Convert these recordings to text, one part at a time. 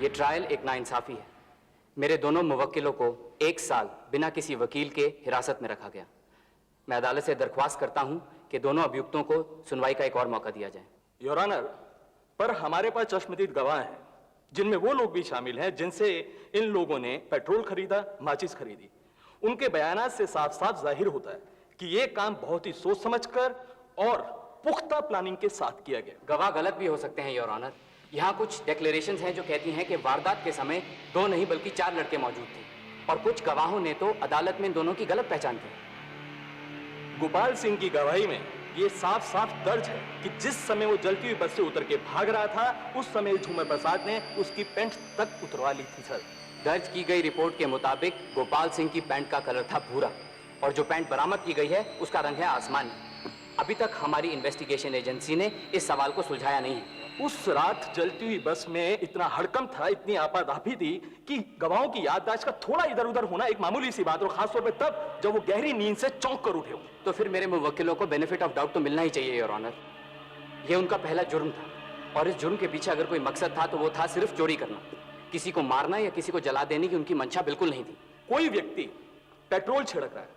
ये ट्रायल एक नाइंसाफी है। मेरे दोनों मुवक्किलों को 1 साल बिना किसी वकील के हिरासत में रखा गया। मैं अदालत से दरख्वास्त करता हूं कि दोनों अभियुक्तों को सुनवाई का एक और मौका दिया जाए। योर ऑनर, पर हमारे पास चश्मदीद गवाह हैं, जिनमें वो लोग भी शामिल हैं जिनसे इन लोगों ने पेट्रोल खरीदा, माचिस खरीदी। उनके बयानात से साफ साफ जाहिर होता है कि ये काम बहुत ही सोच समझकर और पुख्ता प्लानिंग के साथ किया गया। गवाह गलत भी हो सकते हैं योर ऑनर। यहाँ कुछ डिक्लेरेशंस हैं जो कहती हैं कि वारदात के समय 2 नहीं बल्कि 4 लड़के मौजूद थे, और कुछ गवाहों ने तो अदालत में इन दोनों की गलत पहचान की। गोपाल सिंह की गवाही में ये साफ साफ दर्ज है कि जिस समय वो जलती हुई बस से उतर के भाग रहा था, उस समय झूमर प्रसाद ने उसकी पैंट तक उतरवा ली थी। सर, दर्ज की गई रिपोर्ट के मुताबिक गोपाल सिंह की पैंट का कलर था भूरा, और जो पैंट बरामद की गई है उसका रंग है आसमानी। अभी तक हमारी इन्वेस्टिगेशन एजेंसी ने इस सवाल को सुलझाया नहीं है। उस रात जलती हुई बस में इतना हड़कंप था, इतनी आपाधापी थी कि गवाहों की याददाश्त का थोड़ा इधर उधर होना एक मामूली सी बात, और खासतौर पे तब जब वो गहरी नींद से चौंक कर उठे हो। तो फिर मेरे मुवक्किलों को बेनिफिट ऑफ डाउट तो मिलना ही चाहिए योर ऑनर। ये उनका पहला जुर्म था, और इस जुर्म के पीछे अगर कोई मकसद था तो वो था सिर्फ चोरी करना। किसी को मारना या किसी को जला देने की उनकी मंशा बिल्कुल नहीं थी। कोई व्यक्ति पेट्रोल छिड़क रहा है,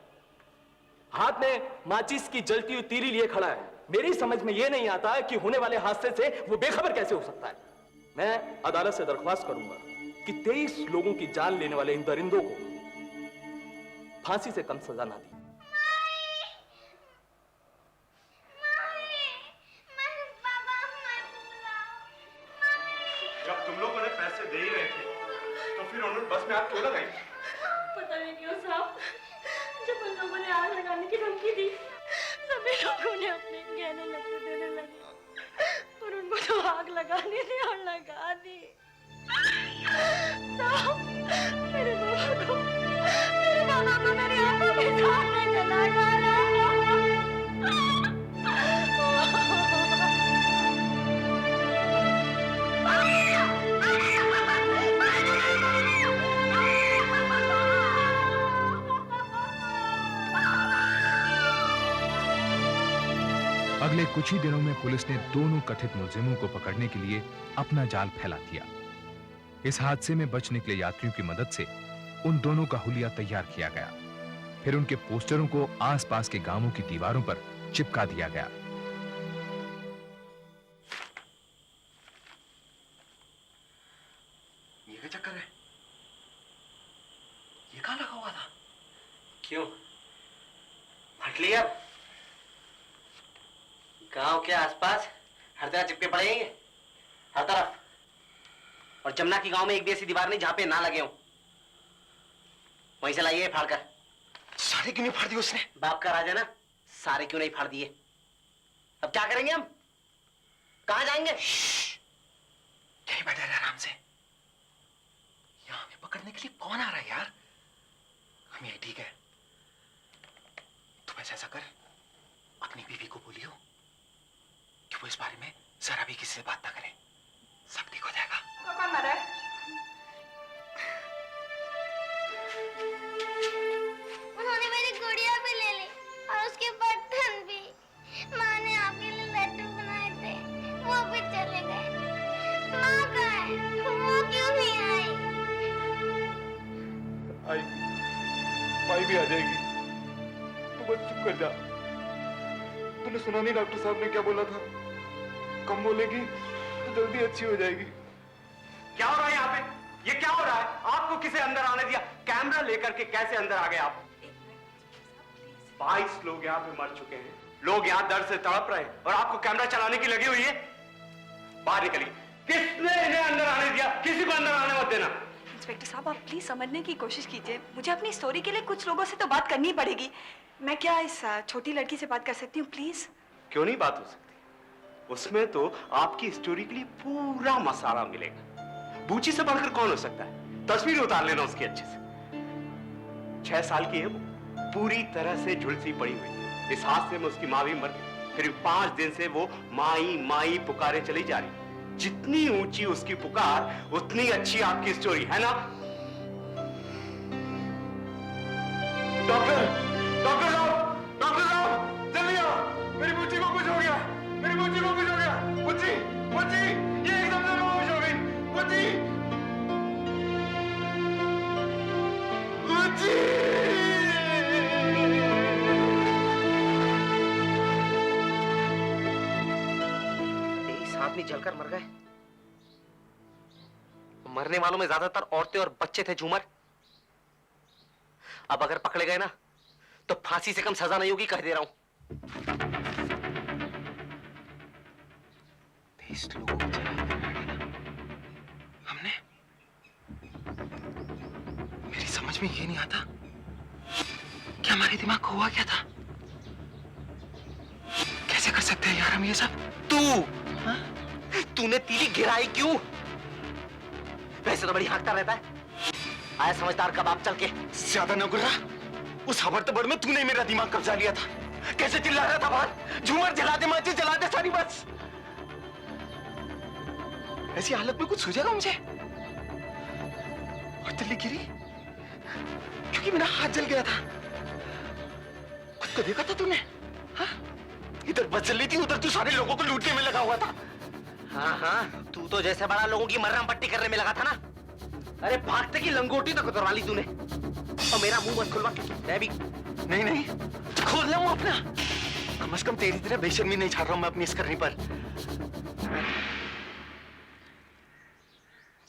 हाथ में माचिस की जलती हुई तीली लिए खड़ा है, मेरी समझ में यह नहीं आता है कि होने वाले हादसे से वो बेखबर कैसे हो सकता है। मैं अदालत से दरख्वास्त करूंगा कि 23 लोगों की जान लेने वाले इन दरिंदों को फांसी से कम सजा ना दी। जब तुम लोगों ने पैसे दे ही रहे थे तो फिर उन्होंने बस में आग क्यों लगाई? पता नहीं क्यों साहब, जब उन लोगों ने आग लगाने की धमकी दी, सभी लोगों ने अपने गहने लगे देने लगे, और उनको तो आग लगानी थी और लगा दी। साहब, मेरे बाबा को मेरी आंखों के सामने जला डाला। अगले कुछ ही दिनों में पुलिस ने दोनों कथित मुलजिमों को पकड़ने के लिए अपना जाल फैला दिया। इस हादसे में बच निकले यात्रियों की मदद से उन दोनों का हुलिया तैयार किया गया। फिर उनके पोस्टरों को आसपास के गांवों की दीवारों पर चिपका दिया गया। ये क्या चक्कर है? ये कहां लगा हुआ था? क्यों हट लिया? गांव के आसपास हर तरह चिपके पड़े हैं, हर तरफ। और जमुना की गांव में एक भी ऐसी दीवार नहीं जहां पे ना लगे हो। वहीं से लाइए फाड़ कर। सारे क्यों नहीं फाड़ दिए उसने? बाप का राजा ना, सारे क्यों नहीं फाड़ दिए। अब क्या करेंगे हम? कहां जाएंगे? यहीं बैठे रहे आराम से। यहां हमें पकड़ने के लिए कौन आ रहा है यार? हम यही ठीक है। तुम ऐसा कर, अपनी बीवी को बोलियो कि वो इस बारे में जरा भी किसी से बात ना करे, सब ठीक हो जाएगा। कौन मरा है? उन्होंने मेरी गुड़िया भी ले ली और उसके बर्तन भी। माँ ने आपके लिए लड्डू बनाए थे, वो भी चले गए। माँ कहाँ है? वो क्यों नहीं आई? माई भी आ जाएगी। तू बस चुप कर जा। तूने सुना नहीं डॉक्टर साहब ने क्या बोला था? कम बोलेगी तो जल्दी अच्छी हो जाएगी। क्या हो रहा है यहाँ पे? ये क्या हो रहा है? आपको किसे अंदर आने दिया? कैमरा लेकर के कैसे अंदर आ गए आप? 22 लोग यहाँ पे मर चुके हैं, लोग यहाँ दर्द से तड़प रहे हैं और आपको कैमरा चलाने की लगी हुई है। बाहर निकलिए। किसने इन्हें अंदर आने दिया? किसी को अंदर आने मत देना। इंस्पेक्टर साहब, आप प्लीज समझने की कोशिश कीजिए। मुझे अपनी स्टोरी के लिए कुछ लोगों से तो बात करनी पड़ेगी। मैं क्या इस छोटी लड़की से बात कर सकती हूँ प्लीज? क्यों नहीं बात हो सकती? उसमें तो आपकी स्टोरी के लिए पूरा मसाला मिलेगा। बूची से बढ़कर कौन हो सकता है? तस्वीर उतार लेना उसकी अच्छे से। 6 साल की है वो, पूरी तरह से झुलसी पड़ी हुई है। इस हादसे में उसकी माँ भी मर गई, फिर 5 दिन से वो माई माई पुकारे चली जा रही। जितनी ऊंची उसकी पुकार उतनी अच्छी आपकी स्टोरी है ना? डॉक्टर, डॉक्टर साहब, डॉक्टर साहब, जल्दी आओ। मेरी बच्ची को कुछ हो गया, मेरी बच्ची को कुछ हो गया। बच्ची, बच्ची, ये एकदम से बेहोश हो गई। बच्ची, आदमी जलकर मर गए। मरने वालों में ज्यादातर औरतें और बच्चे थे झूमर। अब अगर पकड़े गए ना तो फांसी से कम सजा नहीं होगी, कह दे रहा हूं। 23 लोगों को जला कर मारा हमने। मेरी समझ में ये नहीं आता कि हमारे दिमाग को हुआ क्या था। कैसे कर सकते हैं यार हम ये सब? तूने तीली गिराई क्यों? वैसे तो बड़ी हाँकता रहता है। आया समझदार कबाब चल के। ज्यादा न गुर्रा, उस हबड़ में तूने मेरा दिमाग कब्जा लिया था। कैसे चिल्ला रहा था बाहर, झूमर जला दे, माचिस जला दे, सारी बस। ऐसी हालत में कुछ सूझेगा मुझे? और तिल्ली गिरी क्योंकि मेरा हाथ जल गया था। खुद को देखा था तूने? हाँ? इधर बस जल रही थी, उधर तू सारे लोगों को लूटने में लगा हुआ था। हाँ, तू तो जैसे बड़ा लोगों की मर्रम पट्टी करने में लगा था ना। अरे भागते की लंगोटी तक उतरवा ली तूने। और मेरा मुंह मत खुलवा, मैं भी नहीं खोल रहा हूं अपना। कम से कम तेरी तरह बेशर्मी नहीं छाड़ रहा हूं मैं अपनी इस करनी पर।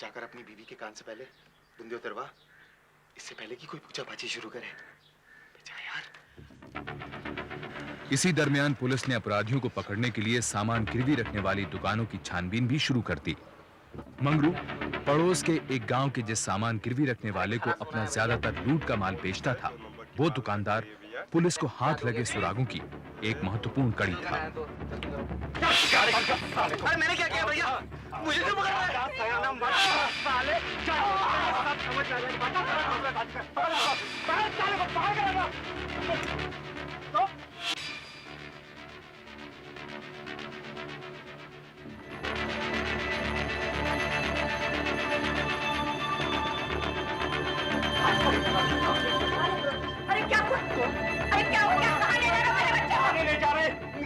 जाकर अपनी बीवी के कान से पहले बुंदे उतरवा, इससे पहले कि कोई पूछा-पाछी शुरू करे। बेचा यार। इसी दरमियान पुलिस ने अपराधियों को पकड़ने के लिए सामान गिरवी रखने वाली दुकानों की छानबीन भी शुरू कर दी। मंगरू पड़ोस के एक गांव के जिस सामान गिरवी रखने वाले को अपना ज्यादातर लूट का माल बेचता था, वो दुकानदार पुलिस को हाथ लगे सुरागों की एक महत्वपूर्ण कड़ी था। अरे मैंने क्या किया भैया? मुझे क्यों पकड़ रहा है?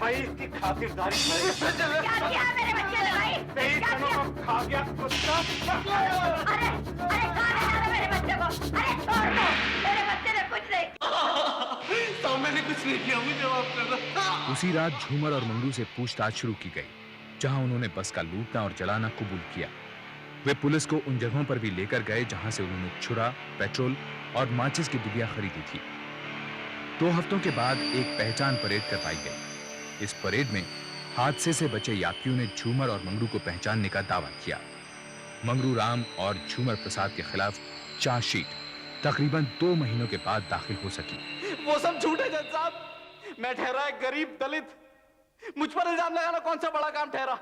भाई इसकी खातिरदारी क्या किया मेरे बच्चे ने भाई? क्या किया? खा गया कुत्ता। अरे कहाँ ले जा रहे मेरे बच्चे को? अरे छोड़ दो, मेरे बच्चे ने कुछ नहीं। तो मैंने कुछ नहीं किया, मुझे माफ करना। उसी रात झूमर और मंगरू से पूछताछ शुरू की गई, जहां उन्होंने बस का लूटना और जलाना कबूल किया। वे पुलिस को उन जगहों पर भी लेकर गए जहां से उन्होंने छुरा, पेट्रोल और माचिस की डिबिया खरीदी थी। 2 हफ्तों के बाद एक पहचान परेड करवाई गई। इस परेड में हादसे से बचे यात्रियों ने झूमर और मंगरू को पहचानने का दावा किया। मंगरू राम और झूमर प्रसाद के खिलाफ चार्जशीट तकरीबन 2 महीनों के बाद दाखिल हो सकी। वो सब झूठ है जज साहब। मैं ठहरा एक गरीब दलित, मुझ पर इल्जाम लगाना कौन सा बड़ा काम ठहरा?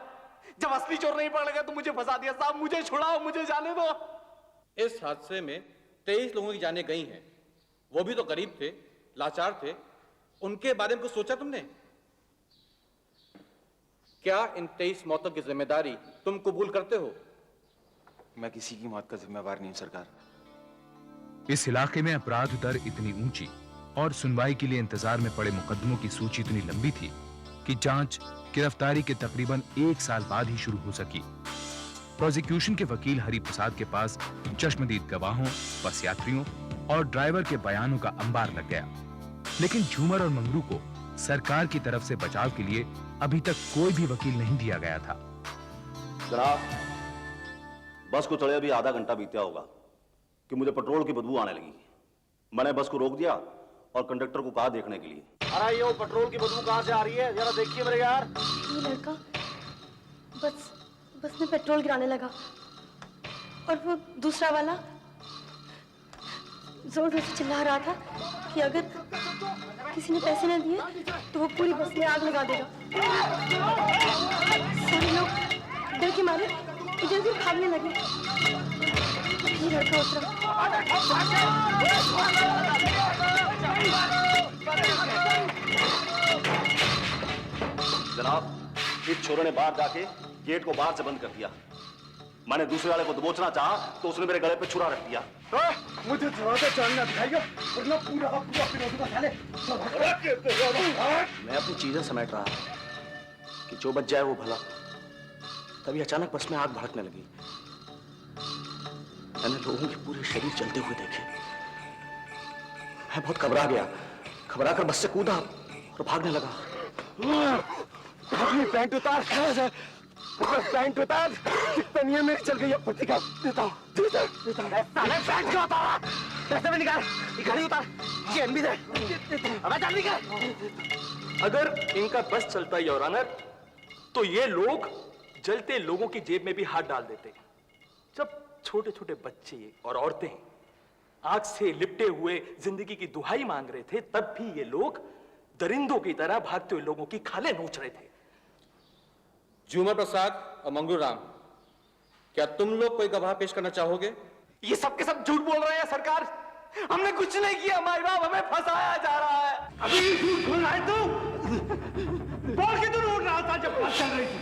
जब असली चोर नहीं पकड़ गया तो मुझे फंसा दिया। साहब मुझे छुड़ाओ, मुझे जाने दो। इस हादसे में 23 लोगों की जानें गई हैं। वो भी तो गरीब थे, लाचार थे। उनके बारे में कुछ सोचा तुमने? क्या इन 23 मौतों की जिम्मेदारी तुम कबूल करते हो? मैं किसी की मौत का जिम्मेवार नहीं हूं सरकार। इस इलाके में अपराध दर इतनी ऊंची और सुनवाई के लिए इंतजार में पड़े मुकदमों की सूची इतनी लंबी थी कि जांच गिरफ्तारी के तकरीबन 1 साल बाद ही शुरू हो सकी। प्रोसिक्यूशन के वकील हरि प्रसाद के पास चश्मदीद गवाहों, बस यात्रियों और ड्राइवर के बयानों का अंबार लग गया। लेकिन झूमर और मंगरू को सरकार की तरफ से बचाव के लिए अभी तक कोई भी वकील नहीं दिया गया था। जनाब, बस को चढ़े अभी आधा घंटा बीता होगा कि मुझे पेट्रोल की बदबू आने लगी। मैंने बस को रोक दिया और कंडक्टर को कहा देखने के लिए। अरे ये पेट्रोल की बदबू कहां से आ रही है, जरा देखिए मेरे यार। ये लड़का बस में पेट्रोल गिराने लगा और वो दूसरा वाला जोर जोर से चिल्ला रहा था कि अगर किसी ने पैसे न दिए तो वो पूरी बस में आग लगा देगा। सारे लोग डर के मारे इधर उधर भागने लगे। ये लड़का उतरा। जनाब, इस छोरे ने बाहर जाके गेट को बाहर से बंद कर दिया। मैंने दूसरे वाले को दबोचना चाहा तो उसने मेरे गले पे छुरा रख दिया। मुझे दरवाजा चढ़ना दिखाइए वरना पूरा पिरो दूंगा साले। मैं अपनी चीजें समेट रहा था कि जो बच जाए वो भला। तभी अचानक बस में आग भड़कने लगी। मैंने लोगों के पूरे शरीर जलते हुए देखे। मैं बहुत घबरा गया। घबरा कर बस से कूदा और भागने लगा। अपनी पैंट उतार। पैंट उतार, तनिया मेरी चल गई है प्रतिका। देता हूँ। साले पैंट क्यों उतारा? पैसे भी निकाल, ये घड़ी उतार, चेन भी दे। अबे जल्दी कर। अगर इनका बस चलता है योर ऑनर, तो ये लोग जलते लोगों की जेब में भी हाथ डाल देते। जब छोटे छोटे बच्चे और औरतें आग से लिपटे हुए जिंदगी की दुहाई मांग रहे थे, तब भी ये लोग दरिंदों की तरह भागते हुए लोगों की खालें नोच रहे थे। झूमर प्रसाद और मंगरू राम, क्या तुम लोग कोई गवाह पेश करना चाहोगे? ये सब के सब झूठ बोल रहे हैं सरकार। हमने कुछ नहीं किया, माई बाप हमें फंसाया जा रहा है। अभी झूठ बोल रहा है तू? बोल के तू लूट रहा था जब बात चल रही थी।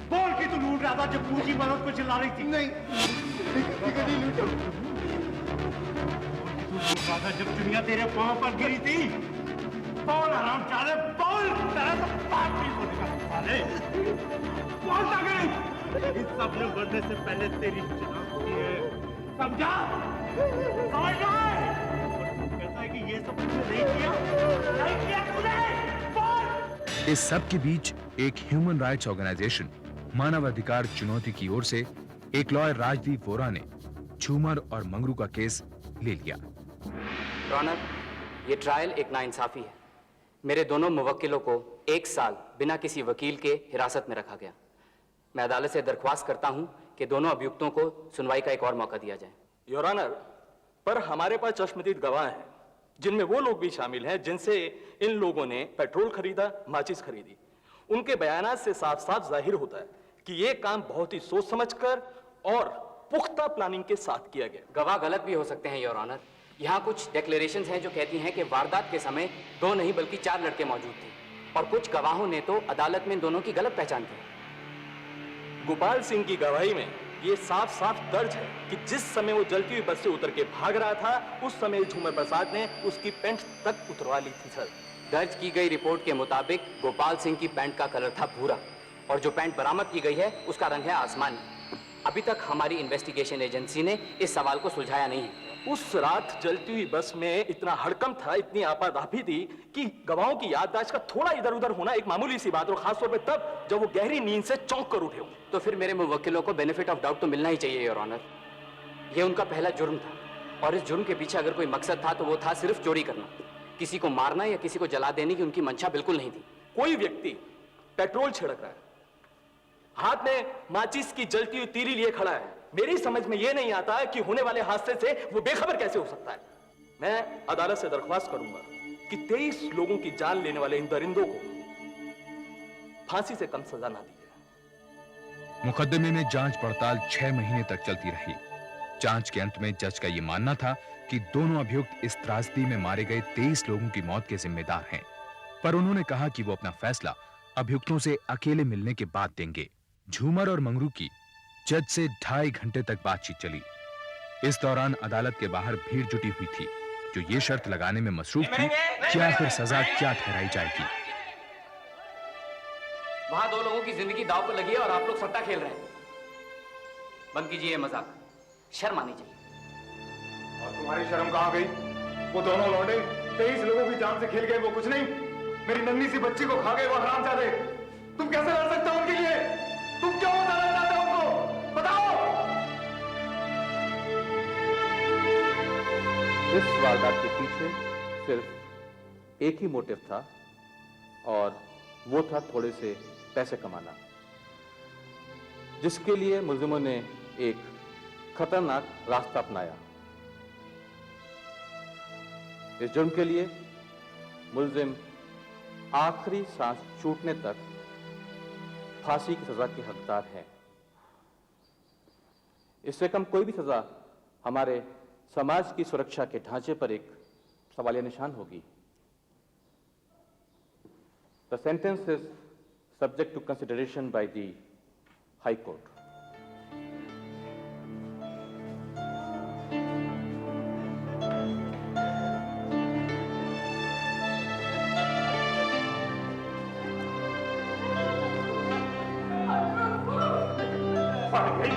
बोल के तू लूट रहा था जब पूंजी मदद को चिल्ला रही थी। नहीं लूट रहा था जब दुनिया तेरे पांव पर गिरी थी। बोल आराम चाले, बोल, तेरा तो बात नहीं बोलेगा साले। बोल ताकि इस सब में बढ़ने से पहले तेरी चुनाव होती है, समझा? समझ गए? कहता है कि ये सब तुमने नहीं किया तूने। बोल। इस सब के बीच एक ह्यूमन राइट्स ऑर्गेनाइजेशन मानवाधिकार चुनौती की ओर से एक लॉयर राजदीप वोरा ने झूमर और मंगरू का केस ले लिया। रौनक, ये ट्रायल एक नाइंसाफी है। मेरे दोनों मुवक्किलों को 1 साल बिना किसी वकील के हिरासत में रखा गया। मैं अदालत से दरख्वास्त करता हूं कि दोनों अभियुक्तों को सुनवाई का एक और मौका दिया जाए। योर ऑनर, पर हमारे पास चश्मदीद गवाह हैं, जिनमें वो लोग भी शामिल हैं जिनसे इन लोगों ने पेट्रोल खरीदा, माचिस खरीदी। उनके बयानात से साफ साफ जाहिर होता है कि ये काम बहुत ही सोच समझकर और पुख्ता प्लानिंग के साथ किया गया। गवाह गलत भी हो सकते हैं योर ऑनर। यहाँ कुछ डिक्लेरेशंस हैं जो कहती हैं कि वारदात के समय 2 नहीं बल्कि 4 लड़के मौजूद थे, और कुछ गवाहों ने तो अदालत में इन दोनों की गलत पहचान की। गोपाल सिंह की गवाही में ये साफ साफ दर्ज है कि जिस समय वो जलती हुई बस से उतर के भाग रहा था, उस समय झूमर प्रसाद ने उसकी पैंट तक उतरवा ली थी। सर, दर्ज की गई रिपोर्ट के मुताबिक गोपाल सिंह की पैंट का कलर था भूरा, और जो पैंट बरामद की गई है उसका रंग है आसमानी। अभी तक हमारी इन्वेस्टिगेशन एजेंसी ने इस सवाल को सुलझाया नहीं है। उस रात जलती हुई बस में इतना हड़कंप था, इतनी आपाधापी थी कि गवाहों की याददाश्त का थोड़ा इधर उधर होना एक मामूली सी बात, और खासतौर पे तब जब वो गहरी नींद से चौंक कर उठे हो। तो फिर मेरे मुवक्किलों को बेनिफिट ऑफ डाउट तो मिलना ही चाहिए योर ऑनर। ये उनका पहला जुर्म था, और इस जुर्म के पीछे अगर कोई मकसद था तो वो था सिर्फ चोरी करना। किसी को मारना या किसी को जला देने की उनकी मंशा बिल्कुल नहीं थी। कोई व्यक्ति पेट्रोल छिड़क रहा है, हाथ में माचिस की जलती हुई तीली लिए खड़ा है, मेरी समझ में यह नहीं आता है कि होने वाले हादसे से वो बेखबर कैसे हो सकता है। मैं अदालत से दरख्वास्त करूंगा कि 23 लोगों की जान लेने वाले इन दरिंदों को फांसी से कम सजा ना दी जाए। मुकदमे में जांच पड़ताल 6 महीने तक चलती रही। जांच के अंत में जज का यह मानना था कि दोनों अभियुक्त इस त्रासदी में मारे गए 23 लोगों की मौत के जिम्मेदार हैं, पर उन्होंने कहा कि वो अपना फैसला अभियुक्तों से अकेले मिलने के बाद देंगे। झूमर और मंगरू की जज से 2.5 घंटे तक बातचीत चली। इस दौरान अदालत के बाहर भीड़ जुटी हुई थी, जो ये शर्त लगाने में मसरूफ थी कि आखिर सजा क्या ठहराई जाएगी। वहां 2 लोगों की जिंदगी दांव पर लगी है और आप लोग सट्टा खेल रहे हैं। बंद कीजिए ये मजाक, शर्म आनी चाहिए। और तुम्हारी शर्म कहां गई? वो दोनों लौंडे 23 लोगों की जान से खेल गए, वो कुछ नहीं, मेरी नन्ही सी बच्ची को खा गए वो हरामजादे। तुम कैसे लड़ सकते हो उनके लिए? तुम क्यों बताना चाहते हो उनको? बताओ। इस वारदात के पीछे सिर्फ एक ही मोटिव था, और वो था थोड़े से पैसे कमाना, जिसके लिए मुलजिमों ने एक खतरनाक रास्ता अपनाया। इस जुर्म के लिए मुलजिम आखिरी सांस छूटने तक फांसी की सजा के हकदार हैं। इससे कम कोई भी सजा हमारे समाज की सुरक्षा के ढांचे पर एक सवालिया निशान होगी। The sentence is subject to consideration by the High Court.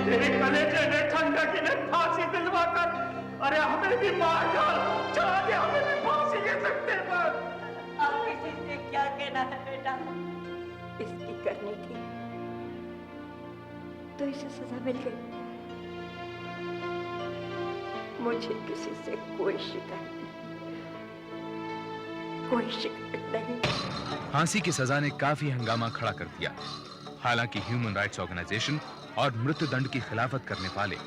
तेरे कलेजे ने ठंडक ने फांसी दिलवा कर, अरे हमें भी मार डाल, चला के हमें भी फांसी के सकते पर। आप किसी से क्या कहना है बेटा? इसकी करने की तो इसे सजा मिल गई। मुझे किसी से कोई शिकायत नहीं, कोई शिकायत नहीं। फांसी की सजा ने काफी हंगामा खड़ा कर दिया। हालांकि ह्यूमन राइट्स ऑर्गेनाइजेशन और मृत्युदंड की खिलाफत करने वाले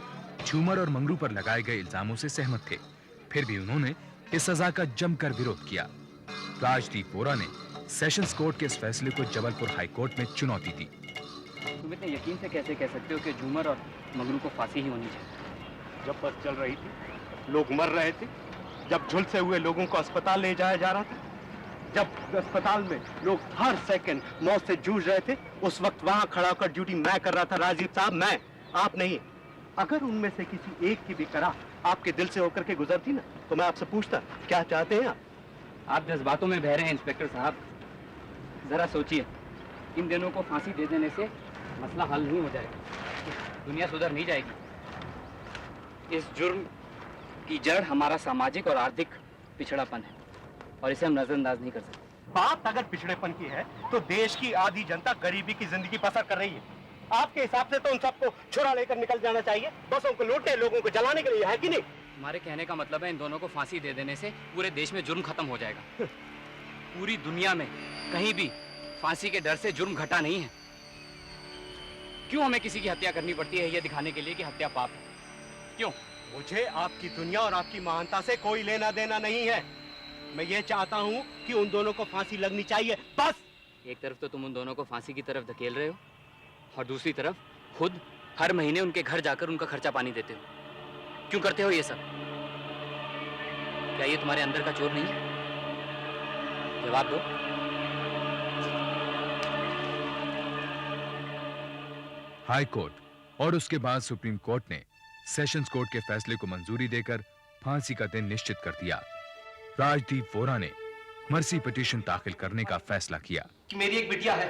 झूमर और मंगरू पर लगाए गए इल्जामों से सहमत थे, फिर भी उन्होंने इस सजा का जमकर विरोध किया। राजदीप बोरा ने सेशंस कोर्ट के इस फैसले को जबलपुर हाई कोर्ट में चुनौती दी। तुम इतने यकीन से कैसे कह सकते हो कि झूमर और मंगरू को फांसी ही होनी चाहिए? जब बस चल रही थी, लोग मर रहे थे, जब झुलसे हुए लोगों को अस्पताल ले जाया जा रहा था, जब अस्पताल में लोग हर सेकंड मौत से जूझ रहे थे, उस वक्त वहां खड़ा होकर ड्यूटी मैं कर रहा था। राजीव साहब, मैं, आप नहीं। अगर उनमें से किसी एक की भी करा आपके दिल से होकर के गुजरती ना, तो मैं आपसे पूछता, क्या चाहते हैं आप? आप जज्बातों में बह रहे हैं इंस्पेक्टर साहब। जरा सोचिए, इन दोनों को फांसी दे देने से मसला हल नहीं हो जाएगा, दुनिया सुधर नहीं जाएगी। इस जुर्म की जड़ हमारा सामाजिक और आर्थिक पिछड़ापन है और इसे हम नजरअंदाज नहीं कर सकते। बात अगर पिछड़ेपन की है तो देश की आधी जनता गरीबी की जिंदगी बसर कर रही है। आपके हिसाब से तो उन सबको छुरा लेकर निकल जाना चाहिए, बसों को लूटने, लोगों को जलाने के लिए, है कि नहीं? हमारे कहने का मतलब है इन दोनों को फांसी दे देने से पूरे देश में जुर्म खत्म हो जाएगा। पूरी दुनिया में कहीं भी फांसी के डर से जुर्म घटा नहीं है। क्यों हमें किसी की हत्या करनी पड़ती है ये दिखाने के लिए कि हत्या पाप है? क्यों? मुझे आपकी दुनिया और आपकी महानता से कोई लेना देना नहीं है। मैं ये चाहता हूँ कि उन दोनों को फांसी लगनी चाहिए, बस। एक तरफ तो तुम उन दोनों को फांसी की तरफ धकेल रहे हो और दूसरी तरफ खुद हर महीने उनके घर जाकर उनका खर्चा पानी देते हो। क्यों करते हो ये सब? क्या ये तुम्हारे अंदर का चोर नहीं है? जवाब दो। हाई कोर्ट और उसके बाद सुप्रीम कोर्ट ने सेशंस कोर्ट के फैसले को मंजूरी देकर फांसी का दिन निश्चित कर दिया। राजदीप बोरा ने मर्सी पिटीशन दाखिल करने का फैसला किया कि मेरी एक बिटिया है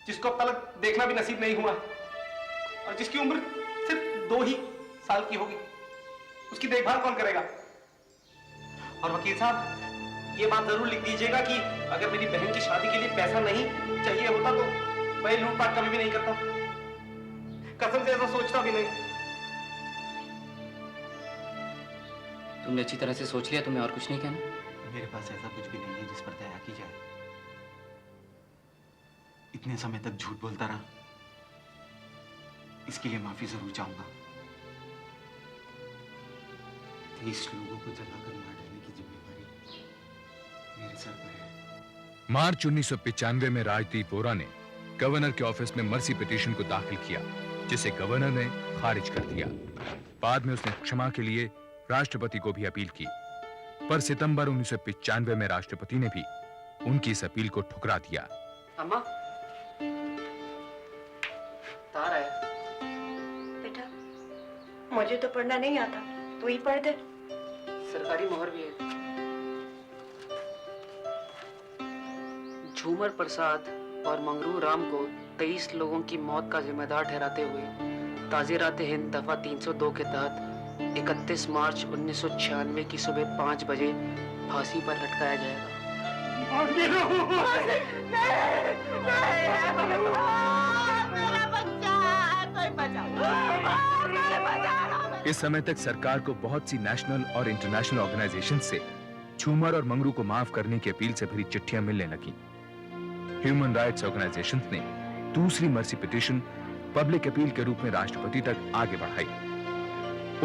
जिसको अब तक देखना भी नसीब नहीं हुआ और जिसकी उम्र सिर्फ 2 ही साल की होगी। उसकी देखभाल कौन करेगा? और वकील साहब, ये बात जरूर लिख दीजिएगा कि अगर मेरी बहन की शादी के लिए पैसा नहीं चाहिए होता तो मैं लूटपाट कभी भी नहीं करता। कसम से ऐसा सोचता भी नहीं। तुमने अच्छी तरह से सोच लिया, तुम्हें और कुछ नहीं कहना? मेरे पास ऐसा कुछ भी नहीं है जिस पर दया की जाए। इतने समय तक झूठ बोलता रहा, इसके लिए माफी जरूर चाहूंगा। 23 लोगों को जलाकर मार डालने की जिम्मेदारी मेरे सर पर है। मार्च 1995 में राजदीप बोरा ने गवर्नर के ऑफिस में मर्सी पिटीशन को दाखिल किया, जिसे गवर्नर ने खारिज कर दिया। बाद में उसने क्षमा के लिए राष्ट्रपति को भी अपील की, पर सितंबर 1995 में राष्ट्रपति ने भी उनकी इस अपील को ठुकरा दिया। अम्मा, तार आया। बेटा, मुझे तो पढ़ना नहीं आता, तू ही पढ़ दे। सरकारी मोहर भी है। झूमर प्रसाद और मंगरू राम को 23 लोगों की मौत का जिम्मेदार ठहराते हुए ताज़ीरात हिंद दफा 302 के तहत 31 मार्च 1996 की सुबह 5 बजे फांसी पर लटकाया जाएगा। इस समय तक सरकार को बहुत सी नेशनल और इंटरनेशनल ऑर्गेनाइजेशन से झूमर और मंगरू को माफ करने की अपील से भरी चिट्ठियां मिलने लगी। ह्यूमन राइट्स ऑर्गेनाइजेशन ने दूसरी मर्सी पिटीशन पब्लिक अपील के रूप में राष्ट्रपति तक आगे बढ़ाई।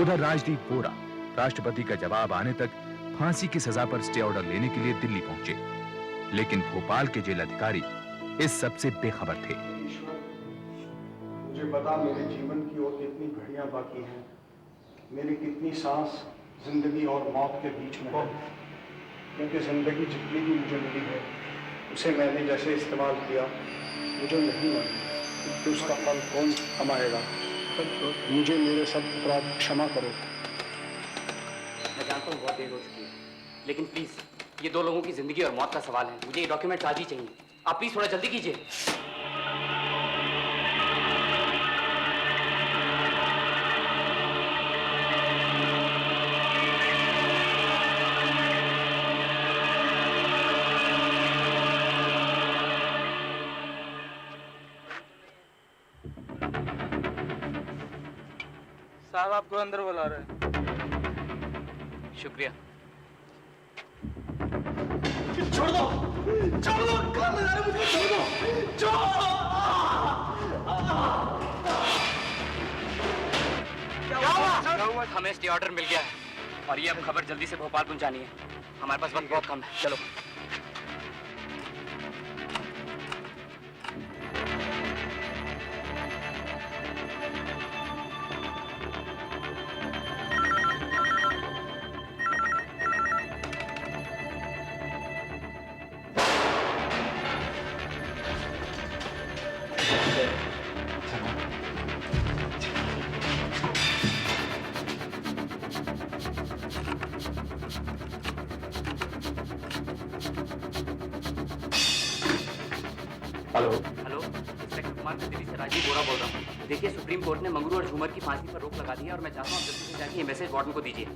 उधर राजदीप बोरा राष्ट्रपति का जवाब आने तक फांसी की सजा पर स्टे ऑर्डर लेने के लिए दिल्ली पहुंचे, लेकिन भोपाल के जेल अधिकारी इस सब से बेखबर थे। मुझे पता मेरे जीवन की और कितनी घड़ियां बाकी हैं, मेरी कितनी सांस जिंदगी और मौत के बीच में है, क्योंकि जिंदगी जितनी भी मुझे मिली है उसे मैंने जैसे इस्तेमाल किया मुझे नहीं मालूम कि उसका फल कौन कमाएगा। मुझे मेरे सब अपराध क्षमा करो। मैं जानता हूँ बहुत देर हो चुकी है, लेकिन प्लीज ये 2 लोगों की जिंदगी और मौत का सवाल है। मुझे ये डॉक्यूमेंट आज ही चाहिए। आप प्लीज थोड़ा जल्दी कीजिए। साहब आपको अंदर बुला रहे हैं। शुक्रिया। छोड़ दो, छोड़ दो, कहाँ ले जा रहे हो मुझे? छोड़ दो, छोड़। क्या हुआ? हमें स्टे ऑर्डर मिल गया है और ये अब खबर जल्दी से भोपाल पहुंचानी है। हमारे पास वक्त बहुत कम है, चलो। हेलो हेलो, इंस्पेक्टर कुमार मैं दिल्ली से राजीव बोरा बोल रहा हूँ। देखिए, सुप्रीम कोर्ट ने मंगरू और झूमर की फांसी पर रोक लगा दी है और मैं चाहता हूँ जल्दी से जाके ये मैसेज वार्डन को दीजिए।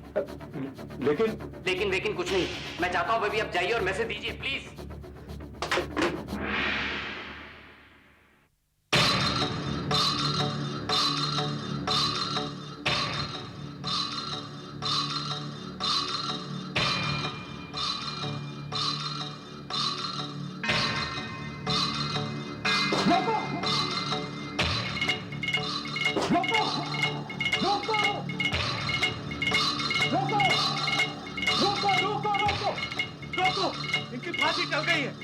लेकिन कुछ नहीं, मैं चाहता हूँ अभी आप जाइए और मैसेज दीजिए प्लीज। इनकी फांसी टल गई है।